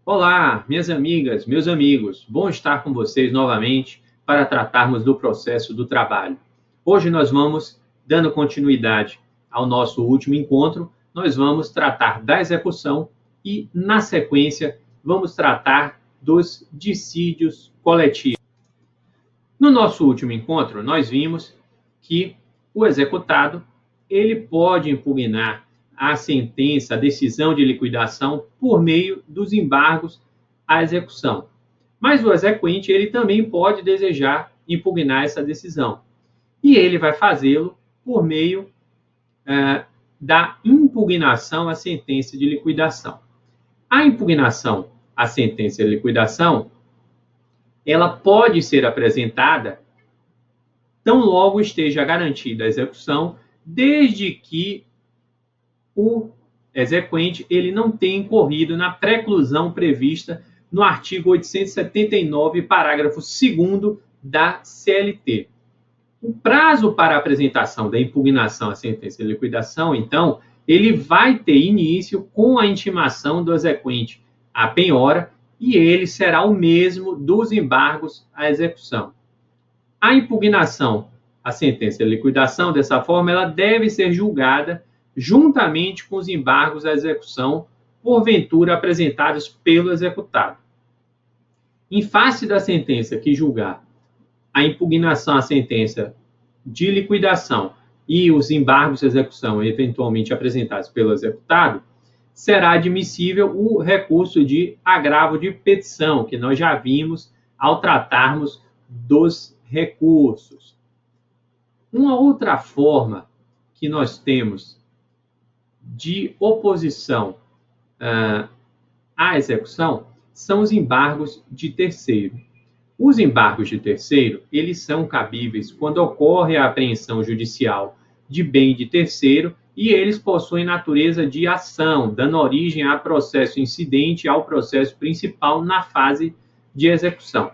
Olá, minhas amigas, meus amigos, bom estar com vocês novamente para tratarmos do processo do trabalho. Hoje nós vamos, dando continuidade ao nosso último encontro, nós vamos tratar da execução e, na sequência, vamos tratar dos dissídios coletivos. No nosso último encontro, nós vimos que o executado ele pode impugnar a sentença, a decisão de liquidação por meio dos embargos à execução. Mas o exequente ele também pode desejar impugnar essa decisão. E ele vai fazê-lo por meio da impugnação à sentença de liquidação. A impugnação à sentença de liquidação, ela pode ser apresentada tão logo esteja garantida a execução, desde que o exequente ele não tenha incorrido na preclusão prevista no artigo 879, parágrafo 2º da CLT. O prazo para a apresentação da impugnação à sentença de liquidação, então, ele vai ter início com a intimação do exequente à penhora e ele será o mesmo dos embargos à execução. A impugnação à sentença de liquidação, dessa forma, ela deve ser julgada juntamente com os embargos à execução, porventura apresentados pelo executado. Em face da sentença que julgar a impugnação à sentença de liquidação e os embargos à execução eventualmente apresentados pelo executado, será admissível o recurso de agravo de petição, que nós já vimos ao tratarmos dos recursos. Uma outra forma que nós temos de oposição à execução são os embargos de terceiro. Os embargos de terceiro, eles são cabíveis quando ocorre a apreensão judicial de bem de terceiro e eles possuem natureza de ação, dando origem a processo incidente ao processo principal na fase de execução.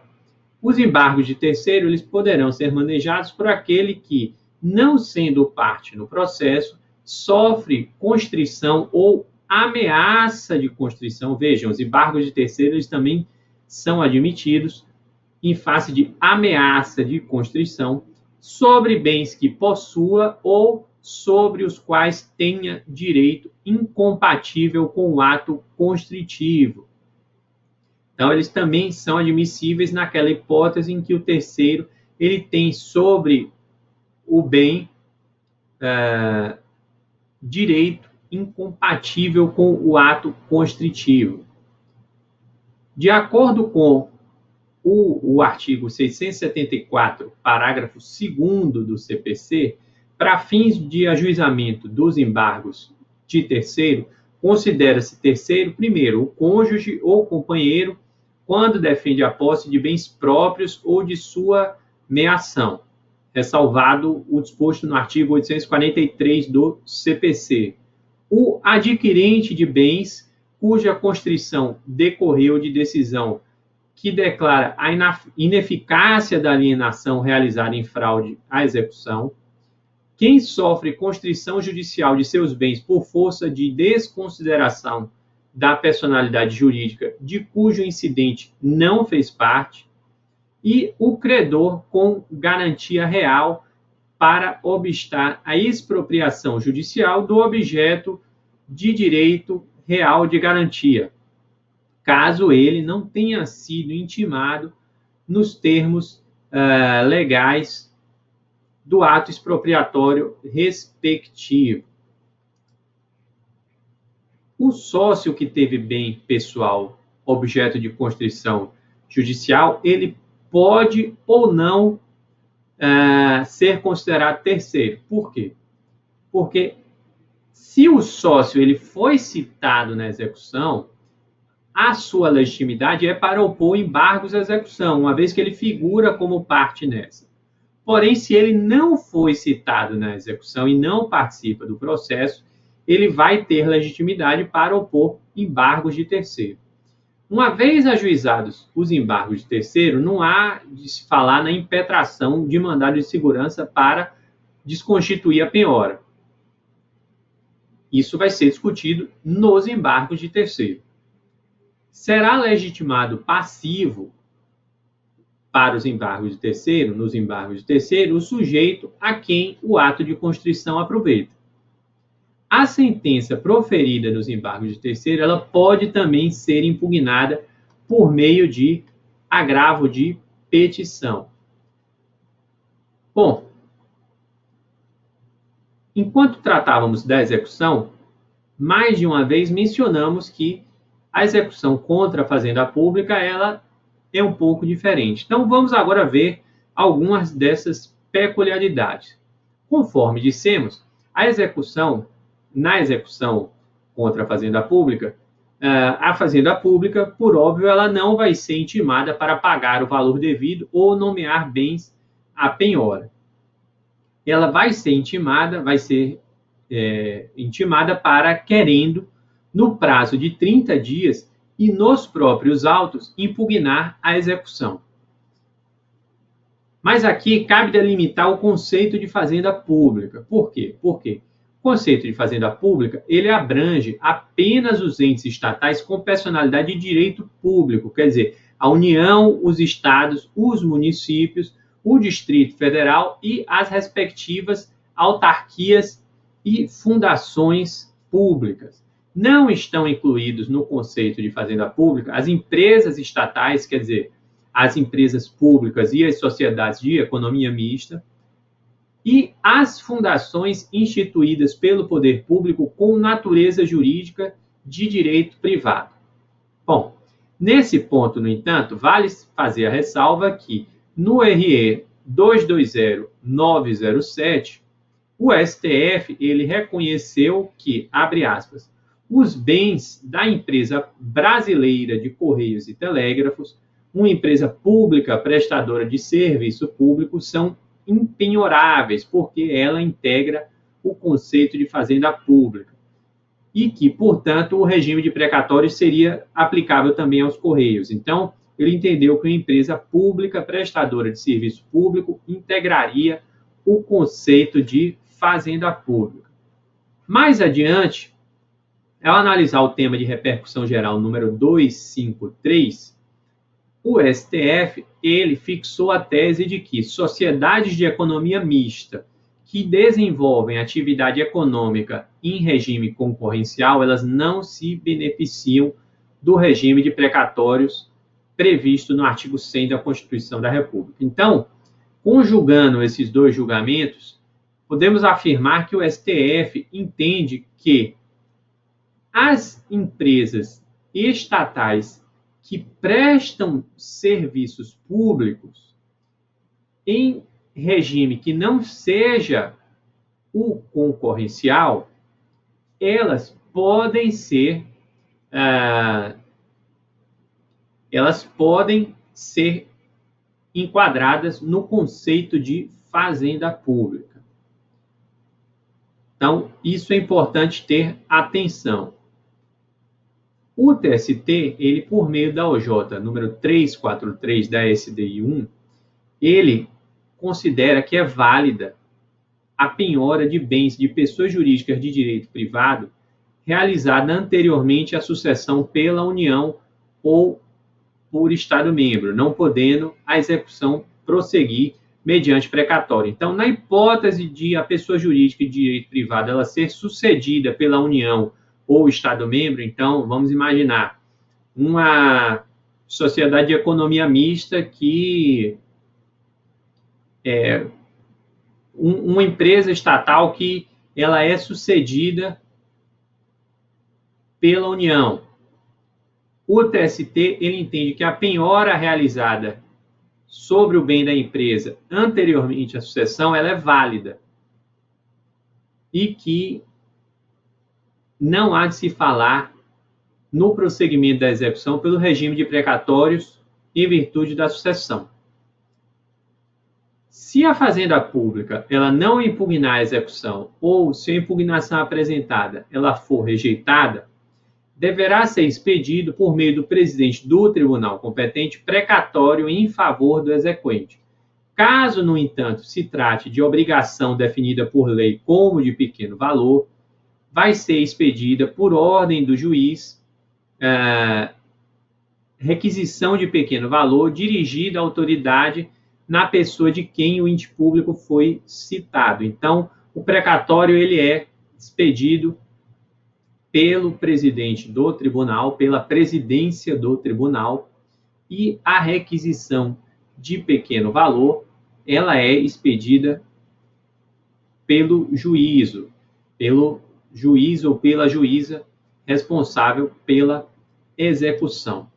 Os embargos de terceiro, eles poderão ser manejados por aquele que, não sendo parte no processo, sofre constrição ou ameaça de constrição. Vejam, os embargos de terceiro, eles também são admitidos em face de ameaça de constrição sobre bens que possua ou sobre os quais tenha direito incompatível com o ato constritivo. Então, eles também são admissíveis naquela hipótese em que o terceiro ele tem sobre o bem direito incompatível com o ato constritivo. De acordo com o artigo 674, parágrafo 2º do CPC, para fins de ajuizamento dos embargos de terceiro, considera-se terceiro, primeiro, o cônjuge ou companheiro, quando defende a posse de bens próprios ou de sua meação, ressalvado o disposto no artigo 843 do CPC. O adquirente de bens cuja constrição decorreu de decisão que declara a ineficácia da alienação realizada em fraude à execução, quem sofre constrição judicial de seus bens por força de desconsideração da personalidade jurídica de cujo incidente não fez parte, e o credor com garantia real para obstar a expropriação judicial do objeto de direito real de garantia, caso ele não tenha sido intimado nos termos legais do ato expropriatório respectivo. O sócio que teve bem pessoal objeto de constrição judicial, ele pode ou não ser considerado terceiro. Por quê? Porque se o sócio ele foi citado na execução, a sua legitimidade é para opor embargos à execução, uma vez que ele figura como parte nessa. Porém, se ele não foi citado na execução e não participa do processo, ele vai ter legitimidade para opor embargos de terceiro. Uma vez ajuizados os embargos de terceiro, não há de se falar na impetração de mandado de segurança para desconstituir a penhora. Isso vai ser discutido nos embargos de terceiro. será legitimado passivo para os embargos de terceiro, nos embargos de terceiro, o sujeito a quem o ato de constrição aproveita. A sentença proferida nos embargos de terceiro, ela pode também ser impugnada por meio de agravo de petição. Bom, enquanto tratávamos da execução, mais de uma vez mencionamos que a execução contra a fazenda pública, ela é um pouco diferente. Então, vamos agora ver algumas dessas peculiaridades. Conforme dissemos, na execução contra a fazenda pública, por óbvio, ela não vai ser intimada para pagar o valor devido ou nomear bens à penhora. Ela vai ser intimada para, querendo, no prazo de 30 dias, e nos próprios autos, impugnar a execução. Mas aqui cabe delimitar o conceito de fazenda pública. Por quê? Porque o conceito de fazenda pública, ele abrange apenas os entes estatais com personalidade de direito público, quer dizer, a União, os estados, os municípios, o Distrito Federal e as respectivas autarquias e fundações públicas. Não estão incluídos no conceito de fazenda pública as empresas estatais, quer dizer, as empresas públicas e as sociedades de economia mista, e as fundações instituídas pelo poder público com natureza jurídica de direito privado. Bom, nesse ponto, no entanto, vale fazer a ressalva que no RE 220907, o STF ele reconheceu que, abre aspas, os bens da empresa brasileira de Correios e Telégrafos, uma empresa pública prestadora de serviço público, são impenhoráveis, porque ela integra o conceito de fazenda pública. E que, portanto, o regime de precatório seria aplicável também aos Correios. Então, ele entendeu que uma empresa pública prestadora de serviço público integraria o conceito de fazenda pública. Mais adiante, ao analisar o tema de repercussão geral número 253, o STF ele fixou a tese de que sociedades de economia mista que desenvolvem atividade econômica em regime concorrencial, elas não se beneficiam do regime de precatórios previsto no artigo 100 da Constituição da República. Então, conjugando esses dois julgamentos, podemos afirmar que o STF entende que as empresas estatais que prestam serviços públicos em regime que não seja o concorrencial, elas podem ser enquadradas no conceito de fazenda pública. Então, isso é importante ter atenção. O TST, ele, por meio da OJ número 343 da SDI 1, ele considera que é válida a penhora de bens de pessoas jurídicas de direito privado realizada anteriormente à sucessão pela União ou por Estado-membro, não podendo a execução prosseguir mediante precatório. Então, na hipótese de a pessoa jurídica de direito privado ela ser sucedida pela União ou Estado-membro, então, vamos imaginar uma sociedade de economia mista que é uma empresa estatal que ela é sucedida pela União. O TST ele entende que a penhora realizada sobre o bem da empresa anteriormente à sucessão ela é válida e que não há de se falar no prosseguimento da execução pelo regime de precatórios em virtude da sucessão. Se a fazenda pública ela não impugnar a execução ou se a impugnação apresentada ela for rejeitada, deverá ser expedido por meio do presidente do tribunal competente precatório em favor do exequente. Caso, no entanto, se trate de obrigação definida por lei como de pequeno valor, vai ser expedida por ordem do juiz requisição de pequeno valor dirigida à autoridade na pessoa de quem o ente público foi citado. Então, o precatório ele é expedido pelo presidente do tribunal, pela presidência do tribunal, e a requisição de pequeno valor, ela é expedida pelo juiz ou pela juíza responsável pela execução.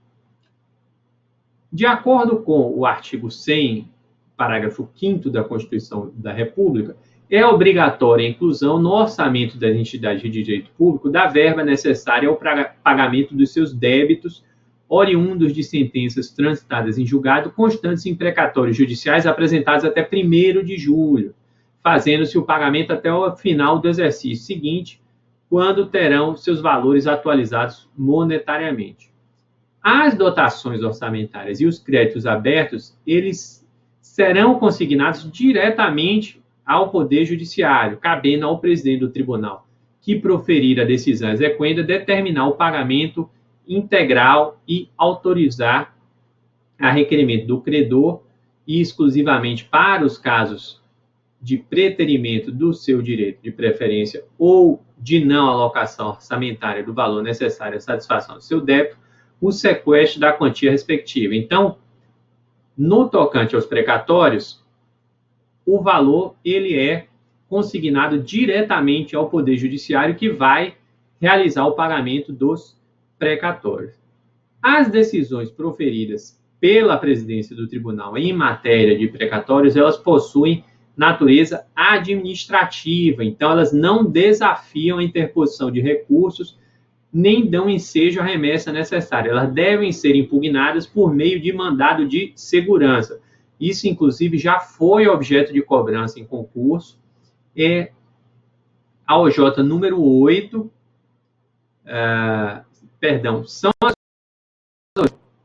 De acordo com o artigo 100, parágrafo 5º da Constituição da República, é obrigatória a inclusão no orçamento das entidades de direito público da verba necessária ao pagamento dos seus débitos oriundos de sentenças transitadas em julgado constantes em precatórios judiciais apresentados até 1º de julho, fazendo-se o pagamento até o final do exercício seguinte, quando terão seus valores atualizados monetariamente. As dotações orçamentárias e os créditos abertos, eles serão consignados diretamente ao Poder Judiciário, cabendo ao presidente do tribunal, que proferir a decisão exequenda, determinar o pagamento integral e autorizar a requerimento do credor e exclusivamente para os casos de preterimento do seu direito de preferência ou de não alocação orçamentária do valor necessário à satisfação do seu débito, o sequestro da quantia respectiva. Então, no tocante aos precatórios, o valor ele é consignado diretamente ao Poder Judiciário, que vai realizar o pagamento dos precatórios. As decisões proferidas pela presidência do tribunal em matéria de precatórios, elas possuem natureza administrativa, então elas não desafiam a interposição de recursos, nem dão ensejo à remessa necessária. Elas devem ser impugnadas por meio de mandado de segurança. Isso, inclusive, já foi objeto de cobrança em concurso. A OJ número 8, são as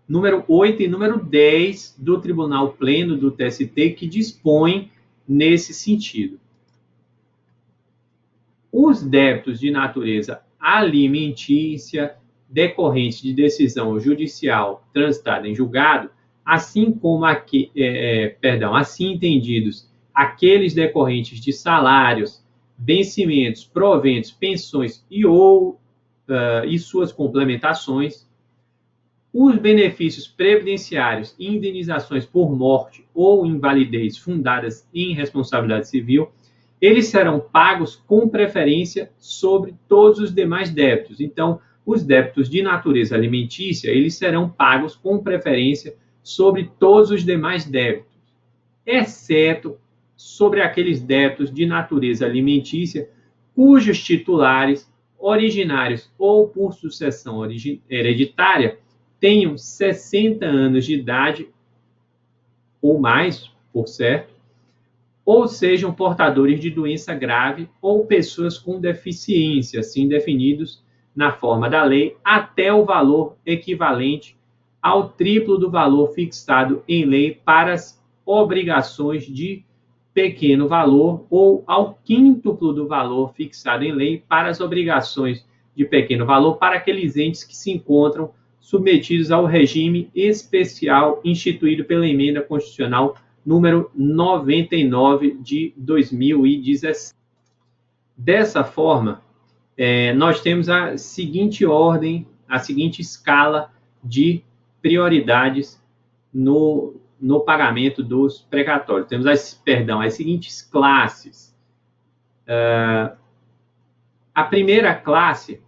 número 8 e número 10 do Tribunal Pleno do TST que dispõem nesse sentido. Os débitos de natureza alimentícia decorrentes de decisão judicial transitada em julgado, assim como assim entendidos aqueles decorrentes de salários, vencimentos, proventos, pensões e suas complementações, os benefícios previdenciários e indenizações por morte ou invalidez fundadas em responsabilidade civil, eles serão pagos com preferência sobre todos os demais débitos. Então, os débitos de natureza alimentícia, eles serão pagos com preferência sobre todos os demais débitos, exceto sobre aqueles débitos de natureza alimentícia cujos titulares, originários ou por sucessão hereditária, tenham 60 anos de idade ou mais, por certo, ou sejam portadores de doença grave ou pessoas com deficiência, assim definidos na forma da lei, até o valor equivalente ao triplo do valor fixado em lei para as obrigações de pequeno valor ou ao quíntuplo do valor fixado em lei para as obrigações de pequeno valor para aqueles entes que se encontram submetidos ao regime especial instituído pela Emenda Constitucional número 99 de 2017. Dessa forma, nós temos a seguinte ordem, a seguinte escala de prioridades no pagamento dos precatórios. Temos as seguintes classes. A primeira classe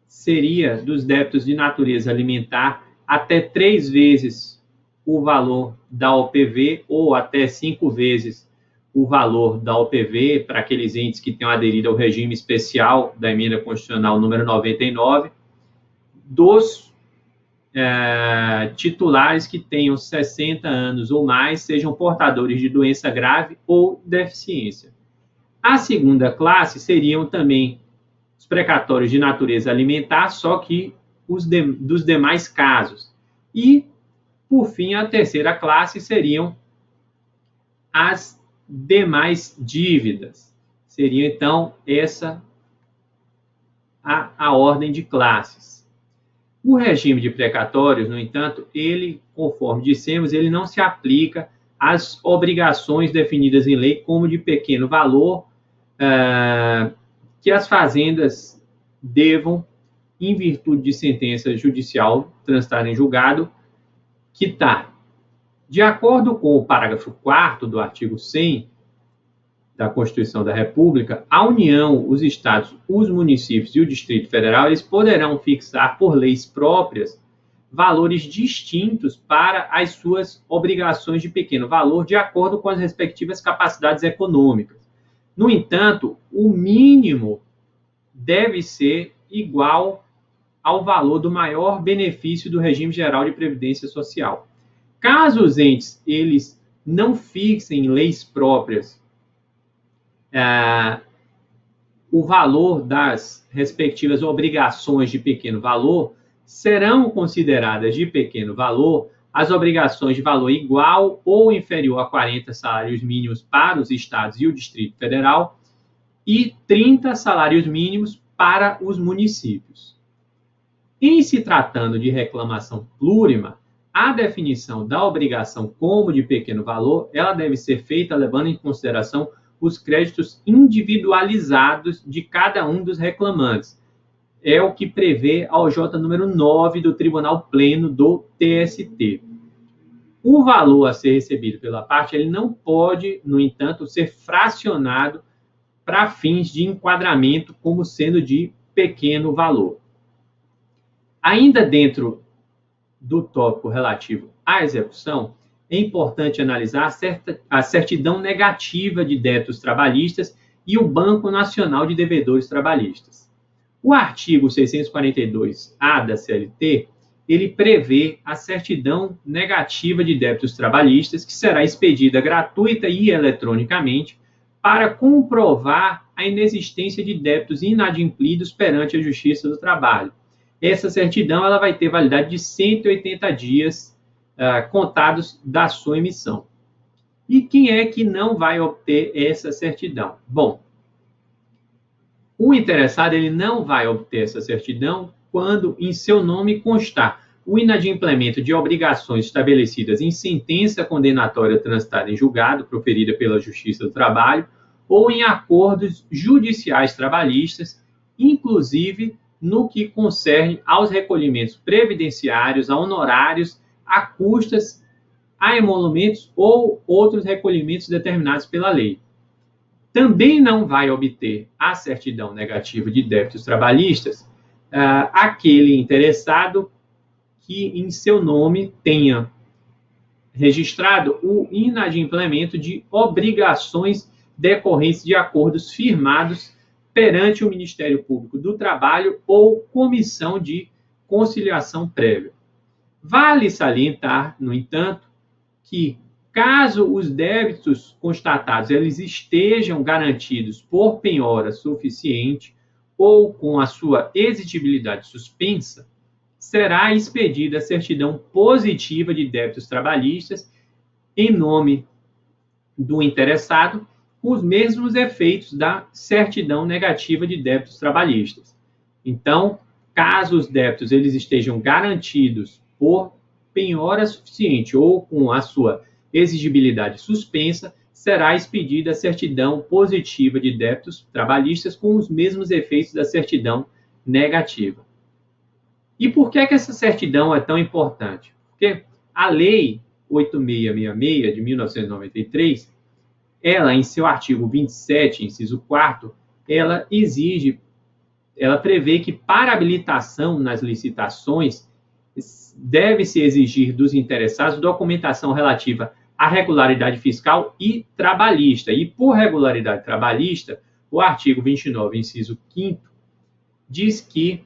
seria dos débitos de natureza alimentar até 3 vezes o valor da OPV ou até 5 vezes o valor da OPV para aqueles entes que tenham aderido ao regime especial da Emenda Constitucional número 99, dos titulares que tenham 60 anos ou mais, sejam portadores de doença grave ou deficiência. A segunda classe seriam também os precatórios de natureza alimentar, só que dos demais casos. E, por fim, a terceira classe seriam as demais dívidas. Seria, então, essa a ordem de classes. O regime de precatórios, no entanto, ele, conforme dissemos, ele não se aplica às obrigações definidas em lei como de pequeno valor, que as fazendas devam, em virtude de sentença judicial transitada em julgado, quitar. De acordo com o parágrafo 4º do artigo 100 da Constituição da República, a União, os estados, os municípios e o Distrito Federal, eles poderão fixar por leis próprias valores distintos para as suas obrigações de pequeno valor, de acordo com as respectivas capacidades econômicas. No entanto, o mínimo deve ser igual ao valor do maior benefício do regime geral de previdência social. Caso os entes eles não fixem em leis próprias o valor das respectivas obrigações de pequeno valor, serão consideradas de pequeno valor as obrigações de valor igual ou inferior a 40 salários mínimos para os estados e o Distrito Federal e 30 salários mínimos para os municípios. Em se tratando de reclamação plurima, a definição da obrigação como de pequeno valor, ela deve ser feita levando em consideração os créditos individualizados de cada um dos reclamantes. É o que prevê a OJ número 9 do Tribunal Pleno do TST. O valor a ser recebido pela parte, ele não pode, no entanto, ser fracionado para fins de enquadramento como sendo de pequeno valor. Ainda dentro do tópico relativo à execução, é importante analisar a certidão negativa de débitos trabalhistas e o Banco Nacional de Devedores Trabalhistas. O artigo 642-A da CLT, ele prevê a certidão negativa de débitos trabalhistas, que será expedida gratuita e eletronicamente para comprovar a inexistência de débitos inadimplidos perante a Justiça do Trabalho. Essa certidão ela vai ter validade de 180 dias contados da sua emissão. E quem é que não vai obter essa certidão? Bom, o interessado ele não vai obter essa certidão quando em seu nome constar o inadimplemento de obrigações estabelecidas em sentença condenatória transitada em julgado, proferida pela Justiça do Trabalho, ou em acordos judiciais trabalhistas, inclusive no que concerne aos recolhimentos previdenciários, a honorários, a custas, a emolumentos ou outros recolhimentos determinados pela lei. Também não vai obter a certidão negativa de débitos trabalhistas aquele interessado que em seu nome tenha registrado o inadimplemento de obrigações decorrentes de acordos firmados perante o Ministério Público do Trabalho ou Comissão de Conciliação Prévia. Vale salientar, no entanto, que caso os débitos constatados eles estejam garantidos por penhora suficiente ou com a sua exigibilidade suspensa, será expedida a certidão positiva de débitos trabalhistas em nome do interessado, com os mesmos efeitos da certidão negativa de débitos trabalhistas. Então, caso os débitos eles estejam garantidos por penhora suficiente ou com a sua exigibilidade suspensa, será expedida a certidão positiva de débitos trabalhistas com os mesmos efeitos da certidão negativa. E por que essa certidão é tão importante? Porque a Lei 8666 de 1993, ela, em seu artigo 27, inciso 4º, ela prevê que para habilitação nas licitações deve-se exigir dos interessados documentação relativa à regularidade fiscal e trabalhista. E por regularidade trabalhista, o artigo 29, inciso 5º, diz que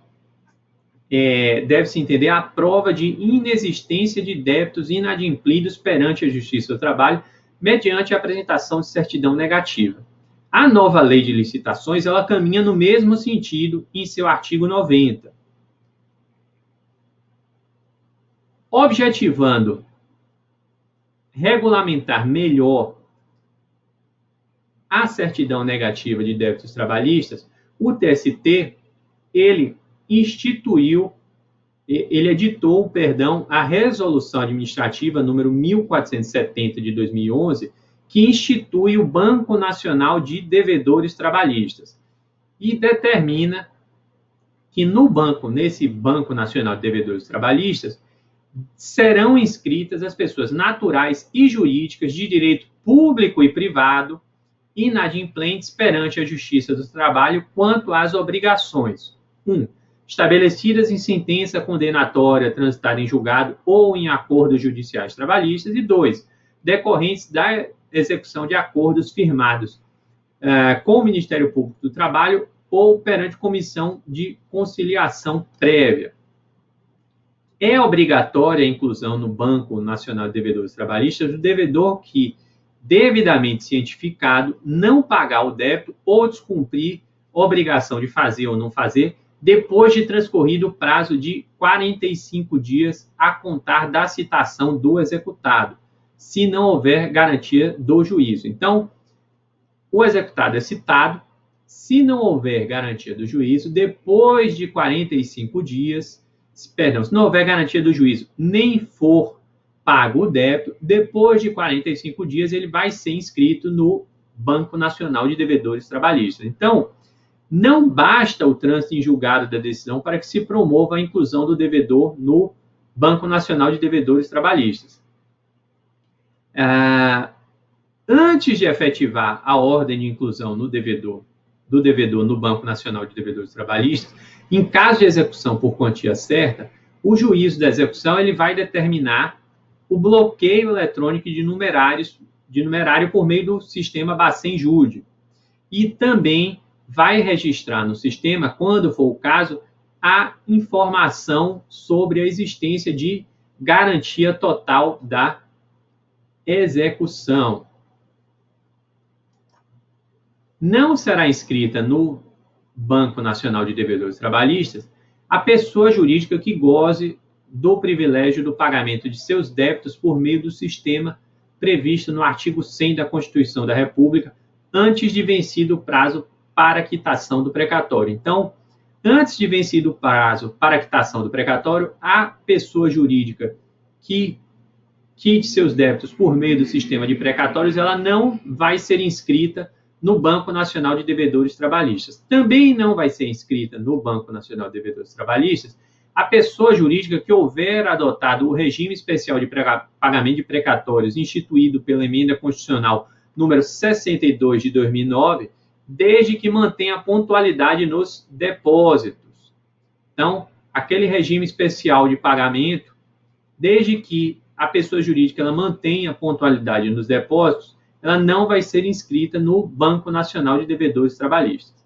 deve-se entender a prova de inexistência de débitos inadimplidos perante a Justiça do Trabalho mediante a apresentação de certidão negativa. A nova lei de licitações, ela caminha no mesmo sentido em seu artigo 90. Objetivando regulamentar melhor a certidão negativa de débitos trabalhistas, o TST, ele instituiu ele editou, a resolução administrativa número 1470 de 2011, que institui o Banco Nacional de Devedores Trabalhistas e determina que nesse Banco Nacional de Devedores Trabalhistas serão inscritas as pessoas naturais e jurídicas de direito público e privado inadimplentes perante a Justiça do Trabalho quanto às obrigações. 1. Estabelecidas em sentença condenatória transitada em julgado ou em acordos judiciais trabalhistas. E 2. Decorrentes da execução de acordos firmados com o Ministério Público do Trabalho ou perante comissão de conciliação prévia. É obrigatória a inclusão no Banco Nacional de Devedores Trabalhistas do devedor que, devidamente cientificado, não pagar o débito ou descumprir obrigação de fazer ou não fazer, depois de transcorrido o prazo de 45 dias a contar da citação do executado, se não houver garantia do juízo. Então, o executado é citado, se não houver garantia do juízo, depois de 45 dias, se não houver garantia do juízo, nem for pago o débito, depois de 45 dias ele vai ser inscrito no Banco Nacional de Devedores Trabalhistas. Então, não basta o trânsito em julgado da decisão para que se promova a inclusão do devedor no Banco Nacional de Devedores Trabalhistas. Antes de efetivar a ordem de inclusão do devedor no Banco Nacional de Devedores Trabalhistas, em caso de execução por quantia certa, o juízo da execução ele vai determinar o bloqueio eletrônico de numerário por meio do sistema Bacen-Jude. E também vai registrar no sistema, quando for o caso, a informação sobre a existência de garantia total da execução. Não será inscrita no Banco Nacional de Devedores Trabalhistas a pessoa jurídica que goze do privilégio do pagamento de seus débitos por meio do sistema previsto no artigo 100 da Constituição da República, antes de vencido o prazo para quitação do precatório. Então, antes de vencido o prazo para quitação do precatório, a pessoa jurídica que quite seus débitos por meio do sistema de precatórios, ela não vai ser inscrita no Banco Nacional de Devedores Trabalhistas. Também não vai ser inscrita no Banco Nacional de Devedores Trabalhistas a pessoa jurídica que houver adotado o regime especial de pagamento de precatórios instituído pela Emenda Constitucional número 62 de 2009, desde que mantenha pontualidade nos depósitos. Então, aquele regime especial de pagamento, desde que a pessoa jurídica ela mantenha pontualidade nos depósitos, ela não vai ser inscrita no Banco Nacional de Devedores Trabalhistas.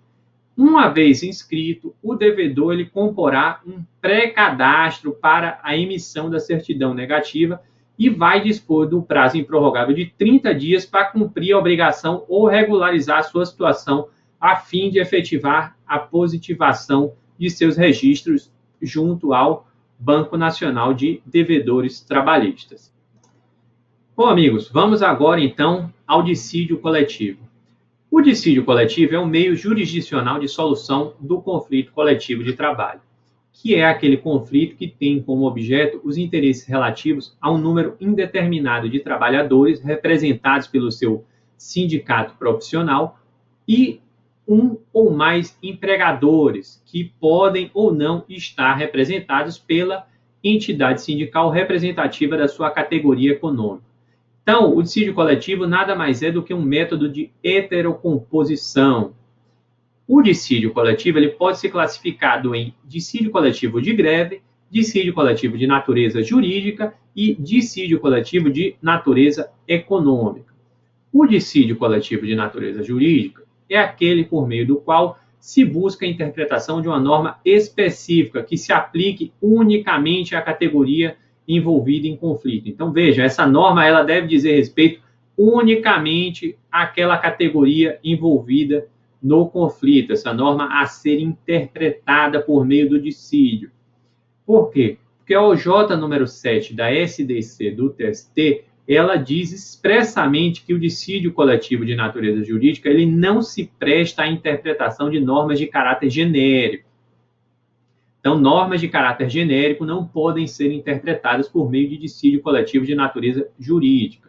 Uma vez inscrito, o devedor ele comporá um pré-cadastro para a emissão da certidão negativa e vai dispor do prazo improrrogável de 30 dias para cumprir a obrigação ou regularizar a sua situação a fim de efetivar a positivação de seus registros junto ao Banco Nacional de Devedores Trabalhistas. Bom, amigos, vamos agora, então, ao dissídio coletivo. O dissídio coletivo é um meio jurisdicional de solução do conflito coletivo de trabalho, que é aquele conflito que tem como objeto os interesses relativos a um número indeterminado de trabalhadores representados pelo seu sindicato profissional e um ou mais empregadores que podem ou não estar representados pela entidade sindical representativa da sua categoria econômica. Então, o dissídio coletivo nada mais é do que um método de heterocomposição. O dissídio coletivo ele pode ser classificado em dissídio coletivo de greve, dissídio coletivo de natureza jurídica e dissídio coletivo de natureza econômica. O dissídio coletivo de natureza jurídica é aquele por meio do qual se busca a interpretação de uma norma específica que se aplique unicamente à categoria envolvida em conflito. Então, veja, essa norma ela deve dizer respeito unicamente àquela categoria envolvida no conflito, essa norma a ser interpretada por meio do dissídio. Por quê? Porque a OJ número 7 da SDC do TST, ela diz expressamente que o dissídio coletivo de natureza jurídica ele não se presta à interpretação de normas de caráter genérico. Então, normas de caráter genérico não podem ser interpretadas por meio de dissídio coletivo de natureza jurídica.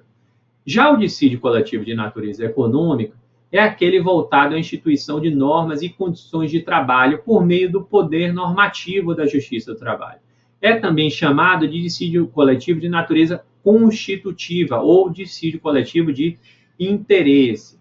Já o dissídio coletivo de natureza econômica é aquele voltado à instituição de normas e condições de trabalho por meio do poder normativo da Justiça do Trabalho. É também chamado de dissídio coletivo de natureza constitutiva ou dissídio coletivo de interesse.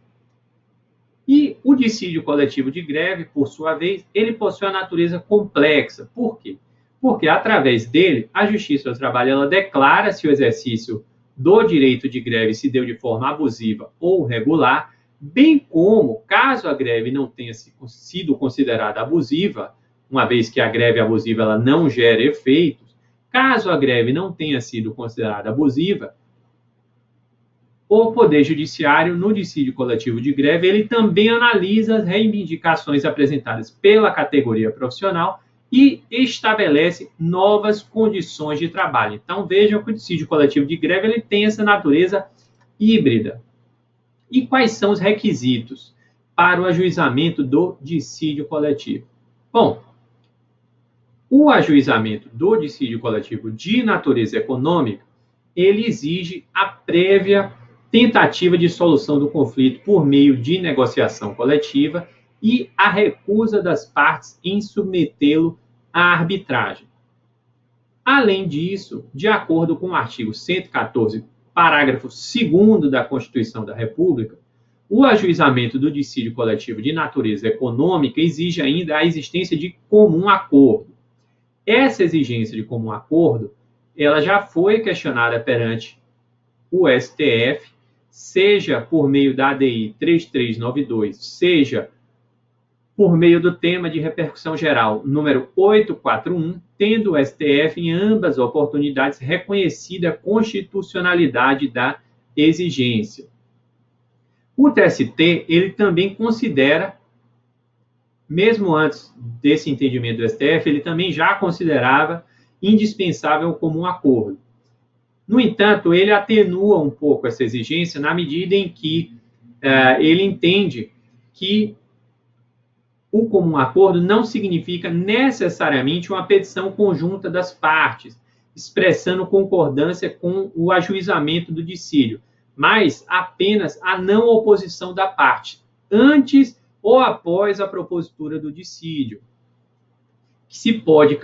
E o dissídio coletivo de greve, por sua vez, ele possui a natureza complexa. Por quê? Porque, através dele, a Justiça do Trabalho ela declara se o exercício do direito de greve se deu de forma abusiva ou regular, bem como, caso a greve não tenha sido considerada abusiva, uma vez que a greve abusiva ela não gera efeitos, caso a greve não tenha sido considerada abusiva, o Poder Judiciário, no dissídio coletivo de greve, ele também analisa as reivindicações apresentadas pela categoria profissional e estabelece novas condições de trabalho. Então, vejam que o dissídio coletivo de greve ele tem essa natureza híbrida. E quais são os requisitos para o ajuizamento do dissídio coletivo? Bom, o ajuizamento do dissídio coletivo de natureza econômica, ele exige a prévia tentativa de solução do conflito por meio de negociação coletiva e a recusa das partes em submetê-lo à arbitragem. Além disso, de acordo com o artigo 114, parágrafo 2º da Constituição da República, o ajuizamento do dissídio coletivo de natureza econômica exige ainda a existência de comum acordo. Essa exigência de comum acordo, ela já foi questionada perante o STF, seja por meio da ADI 3392, seja por meio do tema de repercussão geral número 841, tendo o STF em ambas oportunidades reconhecida a constitucionalidade da exigência. O TST, ele também considera, mesmo antes desse entendimento do STF, ele também já considerava indispensável o comum acordo. No entanto, ele atenua um pouco essa exigência na medida em que ele entende que o comum acordo não significa necessariamente uma petição conjunta das partes, expressando concordância com o ajuizamento do dissídio, mas apenas a não oposição da parte, antes ou após a propositura do dissídio, que se pode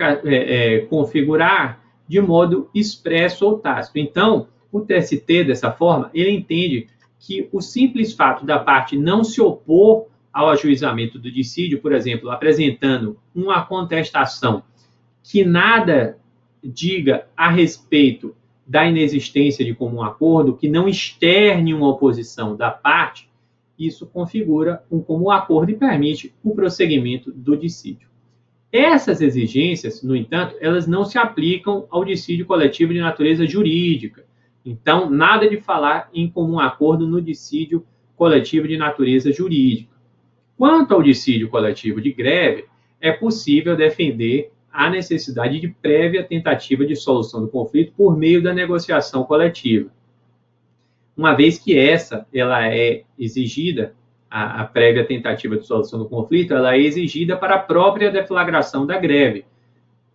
configurar de modo expresso ou tácito. Então, o TST, dessa forma, ele entende que o simples fato da parte não se opor ao ajuizamento do dissídio, por exemplo, apresentando uma contestação que nada diga a respeito da inexistência de comum acordo, que não externe uma oposição da parte, isso configura um comum acordo e permite o prosseguimento do dissídio. Essas exigências, no entanto, elas não se aplicam ao dissídio coletivo de natureza jurídica. Então, nada de falar em comum acordo no dissídio coletivo de natureza jurídica. Quanto ao dissídio coletivo de greve, é possível defender a necessidade de prévia tentativa de solução do conflito por meio da negociação coletiva. Uma vez que ela é exigida, a prévia tentativa de solução do conflito, ela é exigida para a própria deflagração da greve,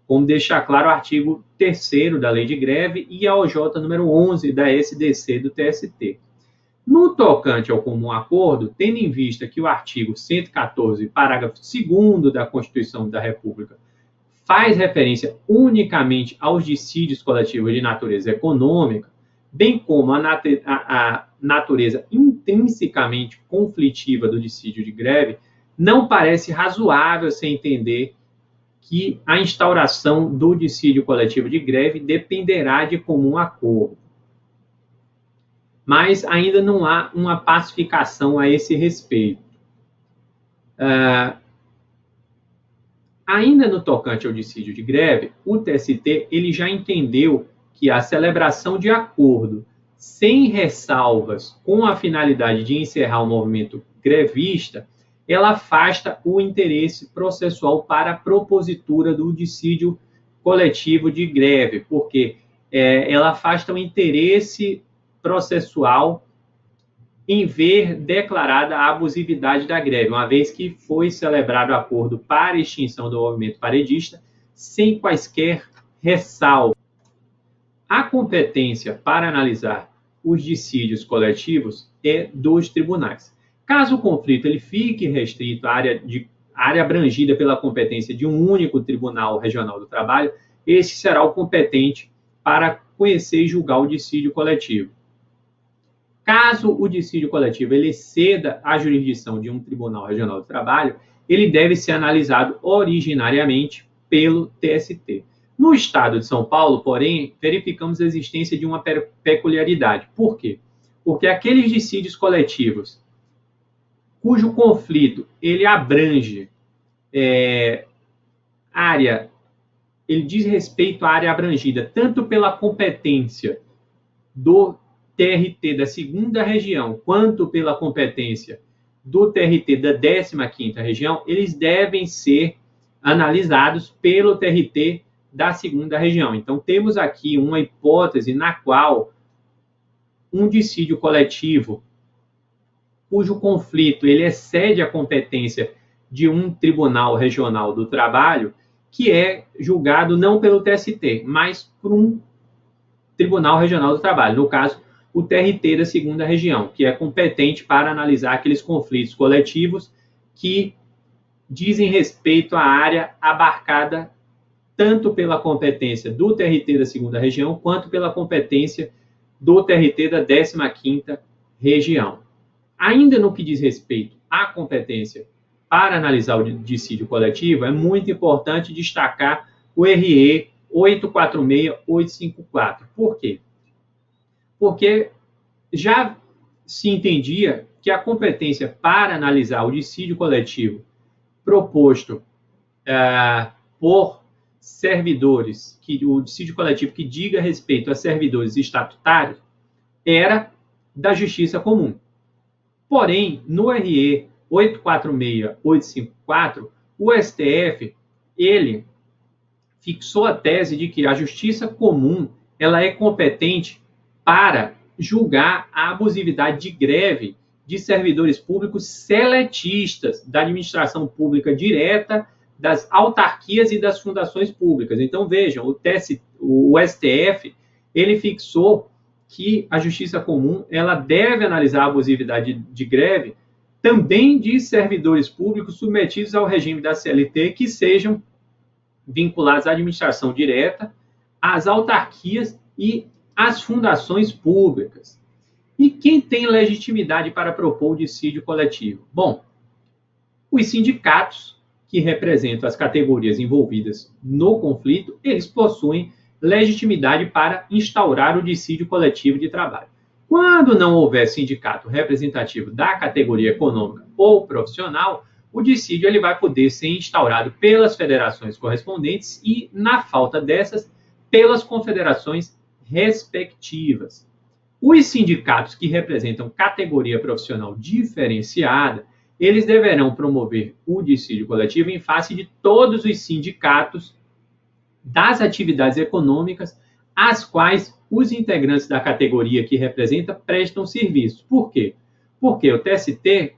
como deixa claro o artigo 3º da Lei de Greve e a OJ número 11 da SDC do TST. No tocante ao comum acordo, tendo em vista que o artigo 114, parágrafo 2º da Constituição da República faz referência unicamente aos dissídios coletivos de natureza econômica, bem como a natureza intrinsecamente conflitiva do dissídio de greve, não parece razoável se entender que a instauração do dissídio coletivo de greve dependerá de comum acordo. Mas ainda não há uma pacificação a esse respeito. Ainda no tocante ao dissídio de greve, o TST ele já entendeu que a celebração de acordo sem ressalvas com a finalidade de encerrar o movimento grevista, ela afasta o interesse processual para a propositura do dissídio coletivo de greve, porque ela afasta o interesse processual em ver declarada a abusividade da greve, uma vez que foi celebrado o acordo para extinção do movimento paredista, sem quaisquer ressalvas. A competência para analisar os dissídios coletivos é dos tribunais. Caso o conflito ele fique restrito à área abrangida pela competência de um único Tribunal Regional do Trabalho, esse será o competente para conhecer e julgar o dissídio coletivo. Caso o dissídio coletivo ele exceda a jurisdição de um Tribunal Regional do Trabalho, ele deve ser analisado originariamente pelo TST. No estado de São Paulo, porém, verificamos a existência de uma peculiaridade. Por quê? Porque aqueles dissídios coletivos cujo conflito ele abrange ele diz respeito à área abrangida tanto pela competência do TRT da 2ª região quanto pela competência do TRT da 15ª região, eles devem ser analisados pelo TRT da 2ª região. Então, temos aqui uma hipótese na qual um dissídio coletivo cujo conflito ele excede a competência de um Tribunal Regional do Trabalho, que é julgado não pelo TST, mas por um Tribunal Regional do Trabalho, no caso, o TRT da 2ª região, que é competente para analisar aqueles conflitos coletivos que dizem respeito à área abarcada tanto pela competência do TRT da 2ª região, quanto pela competência do TRT da 15ª região. Ainda no que diz respeito à competência para analisar o dissídio coletivo, é muito importante destacar o RE 846-854. Por quê? Porque já se entendia que a competência para analisar o dissídio coletivo proposto por servidores, o dissídio coletivo que diga respeito a servidores estatutários, era da Justiça Comum. Porém, no RE 846-854, o STF, ele fixou a tese de que a Justiça Comum ela é competente para julgar a abusividade de greve de servidores públicos seletistas da administração pública direta, das autarquias e das fundações públicas. Então, vejam, o STF, ele fixou que a Justiça Comum ela deve analisar a abusividade de greve também de servidores públicos submetidos ao regime da CLT que sejam vinculados à administração direta, às autarquias e às fundações públicas. E quem tem legitimidade para propor o dissídio coletivo? Bom, os sindicatos que representam as categorias envolvidas no conflito, eles possuem legitimidade para instaurar o dissídio coletivo de trabalho. Quando não houver sindicato representativo da categoria econômica ou profissional, o dissídio ele vai poder ser instaurado pelas federações correspondentes e, na falta dessas, pelas confederações respectivas. Os sindicatos que representam categoria profissional diferenciada, eles deverão promover o dissídio coletivo em face de todos os sindicatos das atividades econômicas às quais os integrantes da categoria que representa prestam serviço. Por quê? Porque o TST,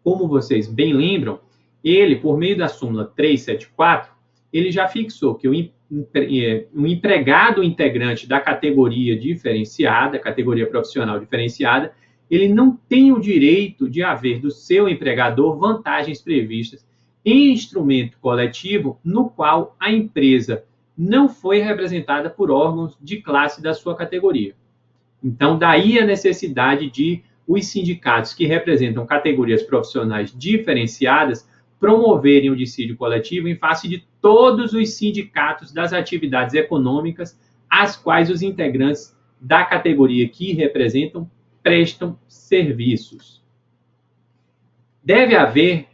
como vocês bem lembram, ele, por meio da súmula 374, ele já fixou que o empregado integrante da categoria diferenciada, categoria profissional diferenciada, ele não tem o direito de haver do seu empregador vantagens previstas em instrumento coletivo no qual a empresa não foi representada por órgãos de classe da sua categoria. Então, daí a necessidade de os sindicatos que representam categorias profissionais diferenciadas promoverem o dissídio coletivo em face de todos os sindicatos das atividades econômicas às quais os integrantes da categoria que representam prestam serviços. Deve haver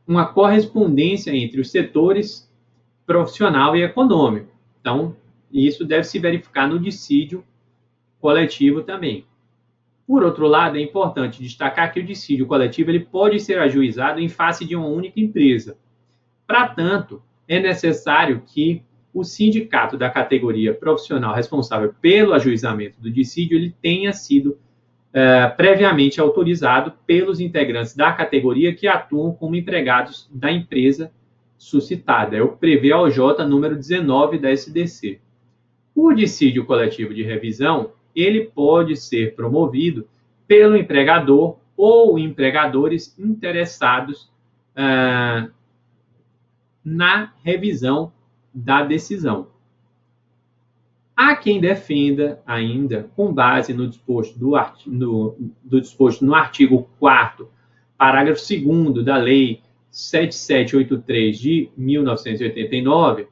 uma correspondência entre os setores profissional e econômico. Então, isso deve se verificar no dissídio coletivo também. Por outro lado, é importante destacar que o dissídio coletivo ele pode ser ajuizado em face de uma única empresa. Para tanto, é necessário que o sindicato da categoria profissional responsável pelo ajuizamento do dissídio ele tenha sido previamente autorizado pelos integrantes da categoria que atuam como empregados da empresa suscitada. É o que prevê a OJ número 19 da SDC. O dissídio coletivo de revisão, ele pode ser promovido pelo empregador ou empregadores interessados na revisão da decisão. Há quem defenda ainda, com base no disposto no artigo 4º, parágrafo 2º da Lei 7783 de 1989,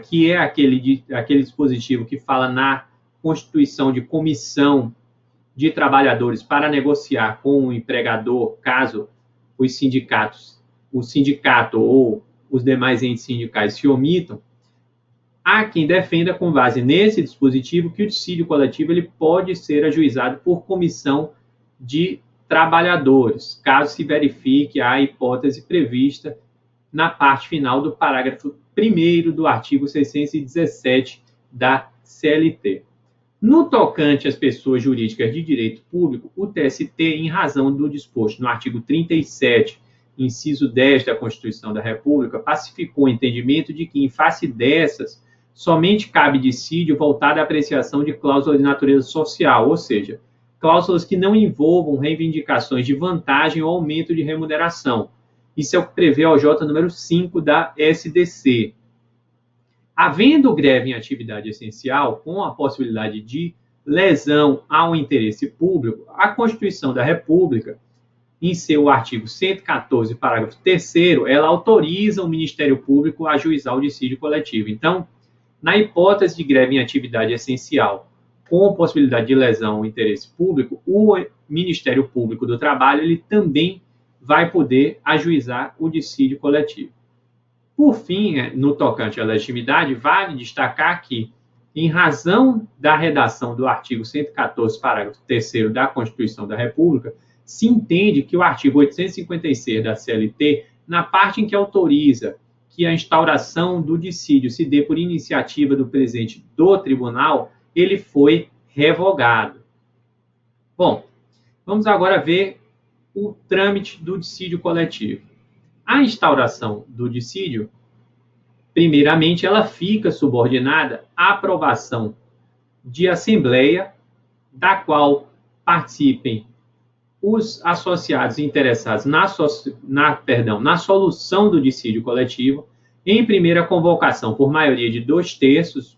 que é aquele dispositivo que fala na constituição de comissão de trabalhadores para negociar com o empregador, caso o sindicato ou os demais entes sindicais se omitam. Há quem defenda, com base nesse dispositivo, que o dissídio coletivo ele pode ser ajuizado por comissão de trabalhadores, caso se verifique a hipótese prevista na parte final do parágrafo 1º do artigo 617 da CLT. No tocante às pessoas jurídicas de direito público, o TST, em razão do disposto no artigo 37, inciso 10 da Constituição da República, pacificou o entendimento de que, em face dessas, somente cabe dissídio voltado à apreciação de cláusulas de natureza social, ou seja, cláusulas que não envolvam reivindicações de vantagem ou aumento de remuneração. Isso é o que prevê a OJ número 5 da SDC. Havendo greve em atividade essencial, com a possibilidade de lesão ao interesse público, a Constituição da República, em seu artigo 114, parágrafo 3º, ela autoriza o Ministério Público a ajuizar o dissídio coletivo. Então, na hipótese de greve em atividade essencial, com possibilidade de lesão ao interesse público, o Ministério Público do Trabalho ele também vai poder ajuizar o dissídio coletivo. Por fim, no tocante à legitimidade, vale destacar que, em razão da redação do artigo 114, parágrafo 3º da Constituição da República, se entende que o artigo 856 da CLT, na parte em que autoriza que a instauração do dissídio se dê por iniciativa do presidente do tribunal, ele foi revogado. Bom, vamos agora ver o trâmite do dissídio coletivo. A instauração do dissídio, primeiramente, ela fica subordinada à aprovação de assembleia, da qual participem os associados interessados na solução do dissídio coletivo, em primeira convocação por maioria de 2/3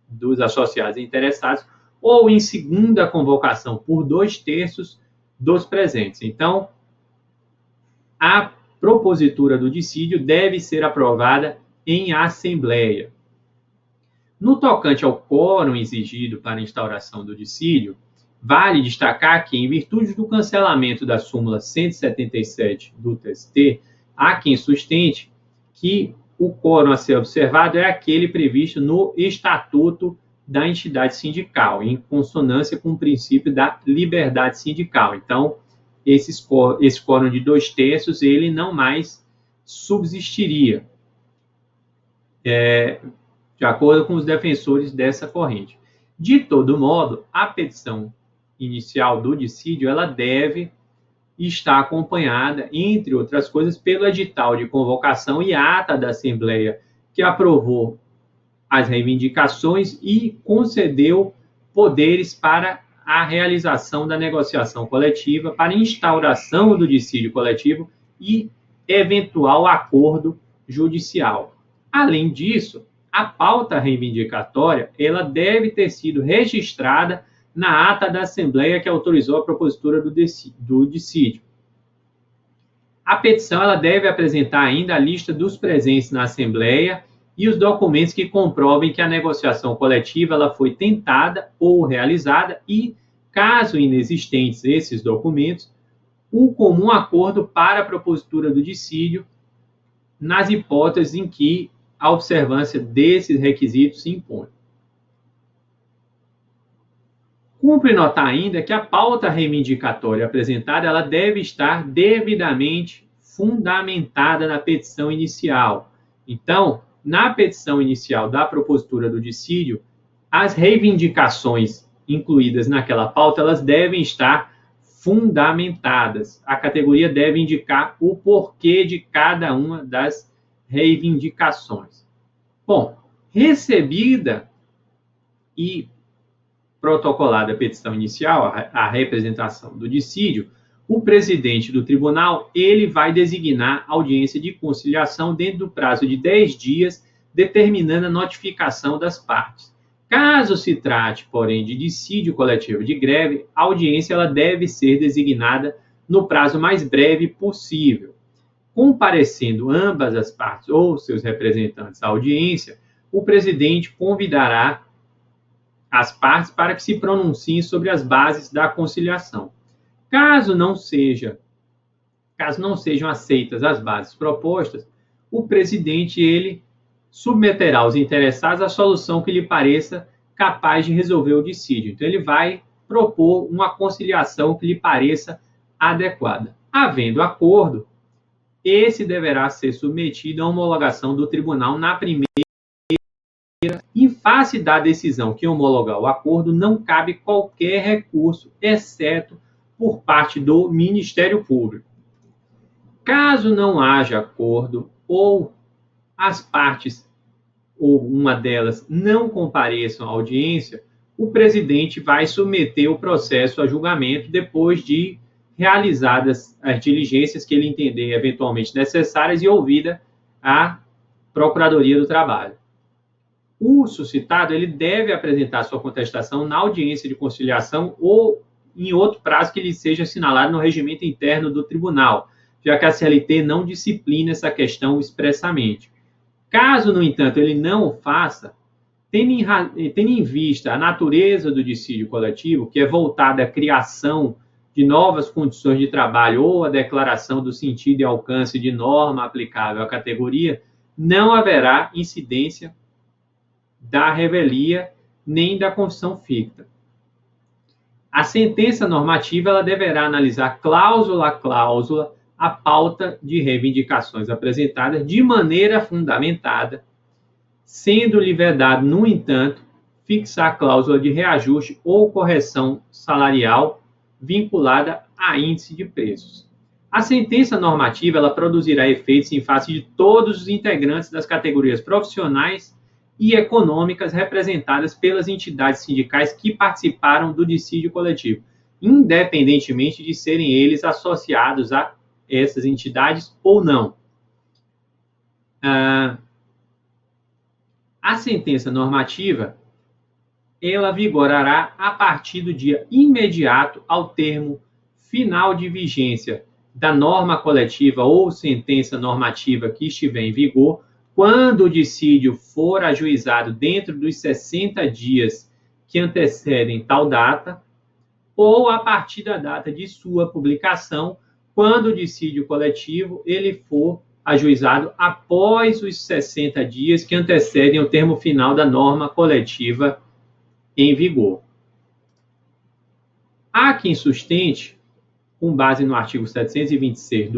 dos associados interessados, ou em segunda convocação por 2/3 dos presentes. Então, a propositura do dissídio deve ser aprovada em assembleia. No tocante ao quórum exigido para a instauração do dissídio, vale destacar que, em virtude do cancelamento da súmula 177 do TST, há quem sustente que o quórum a ser observado é aquele previsto no Estatuto da entidade sindical, em consonância com o princípio da liberdade sindical. Então, esse quórum de 2/3, ele não mais subsistiria, de acordo com os defensores dessa corrente. De todo modo, a petição inicial do dissídio, ela deve estar acompanhada, entre outras coisas, pelo edital de convocação e ata da Assembleia que aprovou as reivindicações e concedeu poderes para a realização da negociação coletiva, para instauração do dissídio coletivo e eventual acordo judicial. Além disso, a pauta reivindicatória, ela deve ter sido registrada na ata da Assembleia que autorizou a propositura do dissídio. A petição ela deve apresentar ainda a lista dos presentes na Assembleia e os documentos que comprovem que a negociação coletiva ela foi tentada ou realizada e, caso inexistentes esses documentos, o comum acordo para a propositura do dissídio nas hipóteses em que a observância desses requisitos se impõe. Cumpre notar ainda que a pauta reivindicatória apresentada ela deve estar devidamente fundamentada na petição inicial. Então, na petição inicial da propositura do dissídio, as reivindicações incluídas naquela pauta elas devem estar fundamentadas. A categoria deve indicar o porquê de cada uma das reivindicações. Bom, recebida e protocolada a petição inicial, a representação do dissídio, o presidente do tribunal ele vai designar audiência de conciliação dentro do prazo de 10 dias, determinando a notificação das partes. Caso se trate, porém, de dissídio coletivo de greve, a audiência ela deve ser designada no prazo mais breve possível. Comparecendo ambas as partes ou seus representantes à audiência, o presidente convidará as partes para que se pronunciem sobre as bases da conciliação. Caso não sejam aceitas as bases propostas, o presidente ele submeterá os interessados à solução que lhe pareça capaz de resolver o dissídio. Então, ele vai propor uma conciliação que lhe pareça adequada. Havendo acordo, esse deverá ser submetido à homologação do tribunal na primeira. Em face da decisão que homologar o acordo, não cabe qualquer recurso, exceto por parte do Ministério Público. Caso não haja acordo ou as partes ou uma delas não compareçam à audiência, o presidente vai submeter o processo a julgamento depois de realizadas as diligências que ele entender eventualmente necessárias e ouvida a Procuradoria do Trabalho. O suscitado ele deve apresentar sua contestação na audiência de conciliação ou em outro prazo que lhe seja assinalado no regimento interno do tribunal, já que a CLT não disciplina essa questão expressamente. Caso, no entanto, ele não o faça, tendo em vista a natureza do dissídio coletivo, que é voltada à criação de novas condições de trabalho ou a declaração do sentido e alcance de norma aplicável à categoria, não haverá incidência da revelia nem da confissão ficta. A sentença normativa ela deverá analisar cláusula a cláusula a pauta de reivindicações apresentadas de maneira fundamentada, sendo-lhe vedado, no entanto, fixar a cláusula de reajuste ou correção salarial vinculada a índice de preços. A sentença normativa ela produzirá efeitos em face de todos os integrantes das categorias profissionais e econômicas representadas pelas entidades sindicais que participaram do dissídio coletivo, independentemente de serem eles associados a essas entidades ou não. A sentença normativa ela vigorará a partir do dia imediato ao termo final de vigência da norma coletiva ou sentença normativa que estiver em vigor, quando o dissídio for ajuizado dentro dos 60 dias que antecedem tal data, ou a partir da data de sua publicação, quando o dissídio coletivo ele for ajuizado após os 60 dias que antecedem o termo final da norma coletiva em vigor. Há quem sustente, com base no artigo 726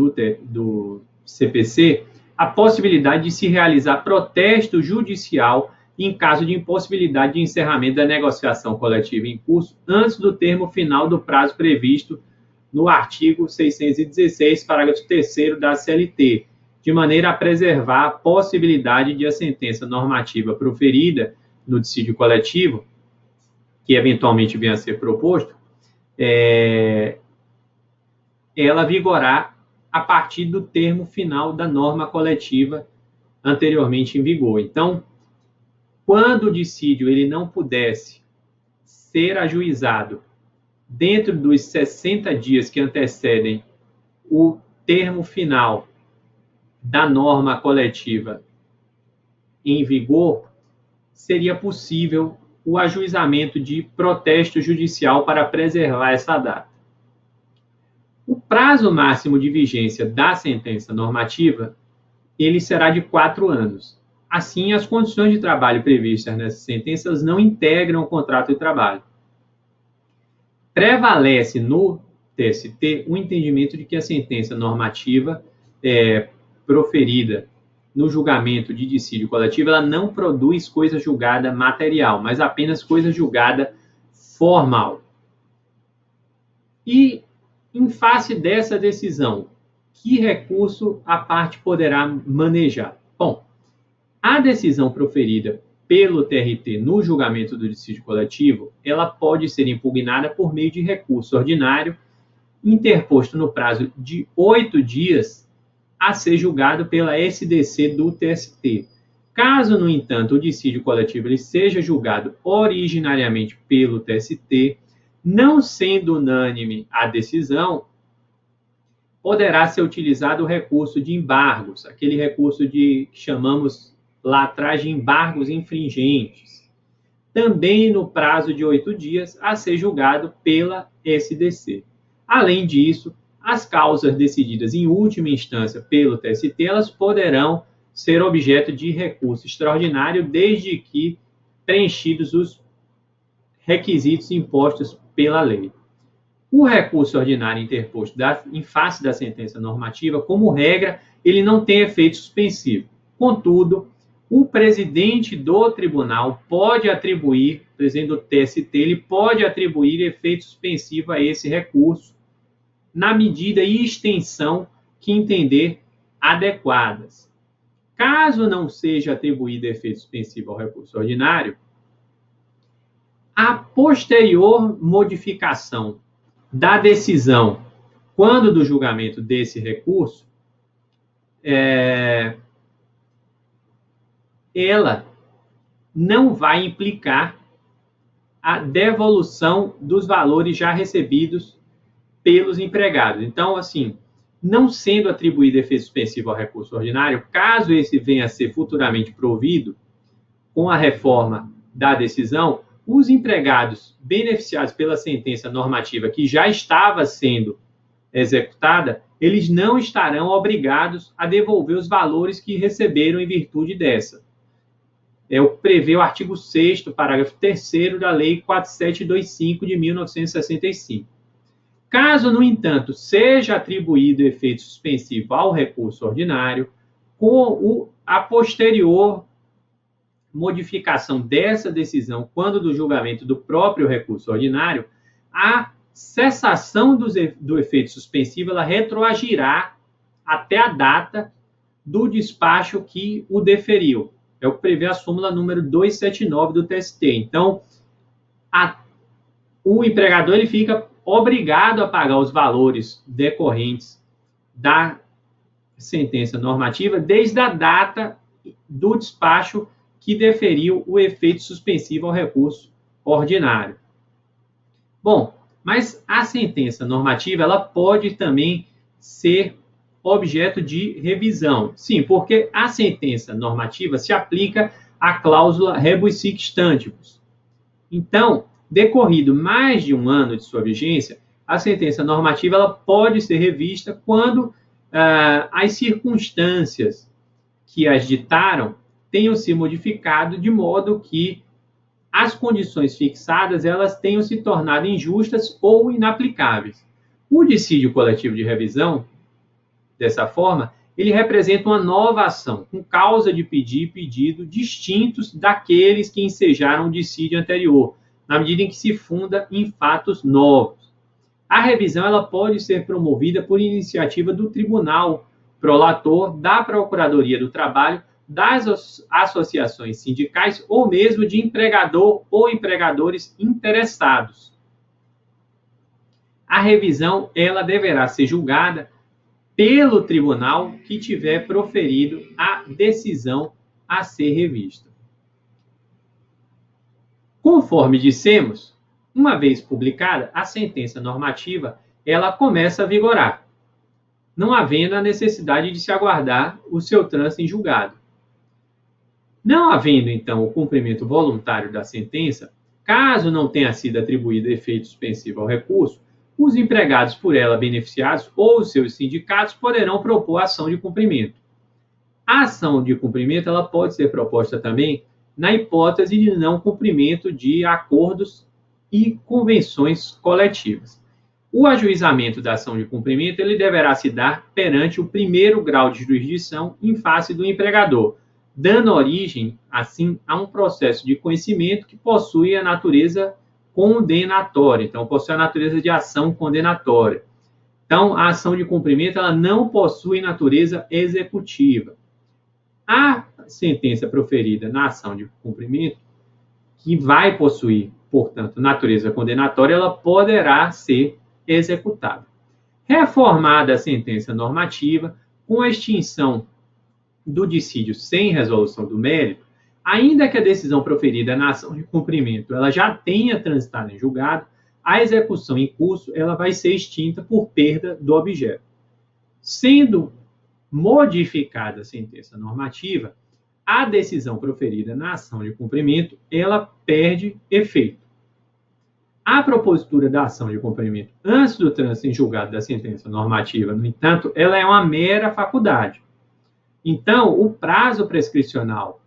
do CPC, a possibilidade de se realizar protesto judicial em caso de impossibilidade de encerramento da negociação coletiva em curso antes do termo final do prazo previsto no artigo 616, parágrafo 3º da CLT, de maneira a preservar a possibilidade de a sentença normativa proferida no dissídio coletivo, que eventualmente venha a ser proposto, ela vigorar a partir do termo final da norma coletiva anteriormente em vigor. Então, quando o dissídio ele não pudesse ser ajuizado dentro dos 60 dias que antecedem o termo final da norma coletiva em vigor, seria possível o ajuizamento de protesto judicial para preservar essa data. O prazo máximo de vigência da sentença normativa, ele será de 4 anos. Assim, as condições de trabalho previstas nessas sentenças não integram o contrato de trabalho. Prevalece no TST o entendimento de que a sentença normativa proferida no julgamento de dissídio coletivo, ela não produz coisa julgada material, mas apenas coisa julgada formal. E, em face dessa decisão, que recurso a parte poderá manejar? Bom, a decisão proferida pelo TRT no julgamento do dissídio coletivo, ela pode ser impugnada por meio de recurso ordinário, interposto no prazo de 8 dias a ser julgado pela SDC do TST. Caso, no entanto, o dissídio coletivo ele seja julgado originariamente pelo TST, não sendo unânime a decisão, poderá ser utilizado o recurso de embargos, aquele recurso que chamamos lá atrás de embargos infringentes, também no prazo de 8 dias a ser julgado pela SDC. Além disso, as causas decididas em última instância pelo TST, elas poderão ser objeto de recurso extraordinário, desde que preenchidos os requisitos impostos pela lei. O recurso ordinário interposto em face da sentença normativa, como regra, ele não tem efeito suspensivo. Contudo, o presidente do tribunal pode atribuir, o presidente do TST, ele pode atribuir efeito suspensivo a esse recurso, na medida e extensão que entender adequadas. Caso não seja atribuído efeito suspensivo ao recurso ordinário, a posterior modificação da decisão, quando do julgamento desse recurso, ela não vai implicar a devolução dos valores já recebidos pelos empregados. Então, assim, não sendo atribuído efeito suspensivo ao recurso ordinário, caso esse venha a ser futuramente provido com a reforma da decisão, os empregados beneficiados pela sentença normativa que já estava sendo executada, eles não estarão obrigados a devolver os valores que receberam em virtude dessa. É o que prevê o artigo 6º, parágrafo 3º da Lei 4725 de 1965. Caso, no entanto, seja atribuído efeito suspensivo ao recurso ordinário, com a posterior modificação dessa decisão, quando do julgamento do próprio recurso ordinário, a cessação do efeito suspensivo ela retroagirá até a data do despacho que o deferiu. É o que prevê a súmula número 279 do TST. Então, o empregador ele fica obrigado a pagar os valores decorrentes da sentença normativa desde a data do despacho que deferiu o efeito suspensivo ao recurso ordinário. Bom, mas a sentença normativa ela pode também ser objeto de revisão. Sim, porque a sentença normativa se aplica à cláusula rebus sic stantibus. Então, decorrido mais de um ano de sua vigência, a sentença normativa ela pode ser revista quando as circunstâncias que as ditaram tenham se modificado de modo que as condições fixadas elas tenham se tornado injustas ou inaplicáveis. O dissídio coletivo de revisão, dessa forma, ele representa uma nova ação, com causa de pedir e pedido distintos daqueles que ensejaram o dissídio anterior, na medida em que se funda em fatos novos. A revisão ela pode ser promovida por iniciativa do tribunal prolator, da Procuradoria do Trabalho, das associações sindicais ou mesmo de empregador ou empregadores interessados. A revisão ela deverá ser julgada pelo tribunal que tiver proferido a decisão a ser revista. Conforme dissemos, uma vez publicada, a sentença normativa ela começa a vigorar, não havendo a necessidade de se aguardar o seu trânsito em julgado. Não havendo, então, o cumprimento voluntário da sentença, caso não tenha sido atribuído efeito suspensivo ao recurso, os empregados por ela beneficiados ou os seus sindicatos poderão propor ação de cumprimento. A ação de cumprimento ela pode ser proposta também na hipótese de não cumprimento de acordos e convenções coletivas. O ajuizamento da ação de cumprimento ele deverá se dar perante o primeiro grau de jurisdição em face do empregador, dando origem, assim, a um processo de conhecimento que possui a natureza condenatória. Então, possui a natureza de ação condenatória. Então, a ação de cumprimento ela não possui natureza executiva. A sentença proferida na ação de cumprimento, que vai possuir, portanto, natureza condenatória, ela poderá ser executada. Reformada a sentença normativa, com a extinção do dissídio sem resolução do mérito, ainda que a decisão proferida na ação de cumprimento ela já tenha transitado em julgado, a execução em curso ela vai ser extinta por perda do objeto. Sendo modificada a sentença normativa, a decisão proferida na ação de cumprimento ela perde efeito. A propositura da ação de cumprimento antes do trânsito em julgado da sentença normativa, no entanto, ela é uma mera faculdade. Então, o prazo prescricional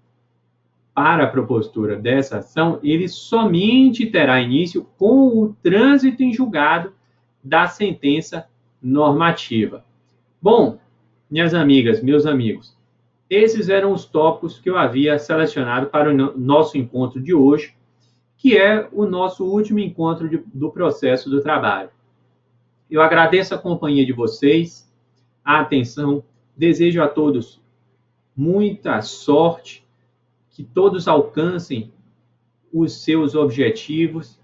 para a propositura dessa ação, ele somente terá início com o trânsito em julgado da sentença normativa. Bom, minhas amigas, meus amigos, esses eram os tópicos que eu havia selecionado para o nosso encontro de hoje, que é o nosso último encontro do processo do trabalho. Eu agradeço a companhia de vocês, a atenção, desejo a todos muita sorte, que todos alcancem os seus objetivos,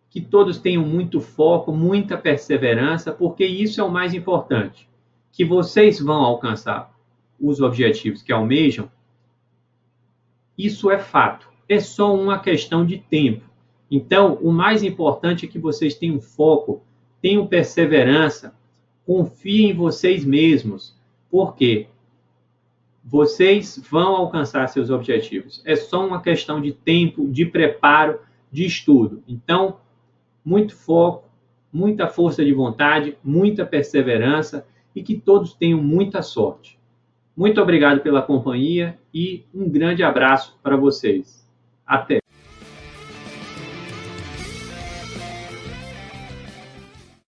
que todos tenham muito foco, muita perseverança, porque isso é o mais importante, que vocês vão alcançar os objetivos que almejam, isso é fato. É só uma questão de tempo. Então, o mais importante é que vocês tenham foco, tenham perseverança, confiem em vocês mesmos, porque vocês vão alcançar seus objetivos. É só uma questão de tempo, de preparo, de estudo. Então, muito foco, muita força de vontade, muita perseverança e que todos tenham muita sorte. Muito obrigado pela companhia e um grande abraço para vocês. Até!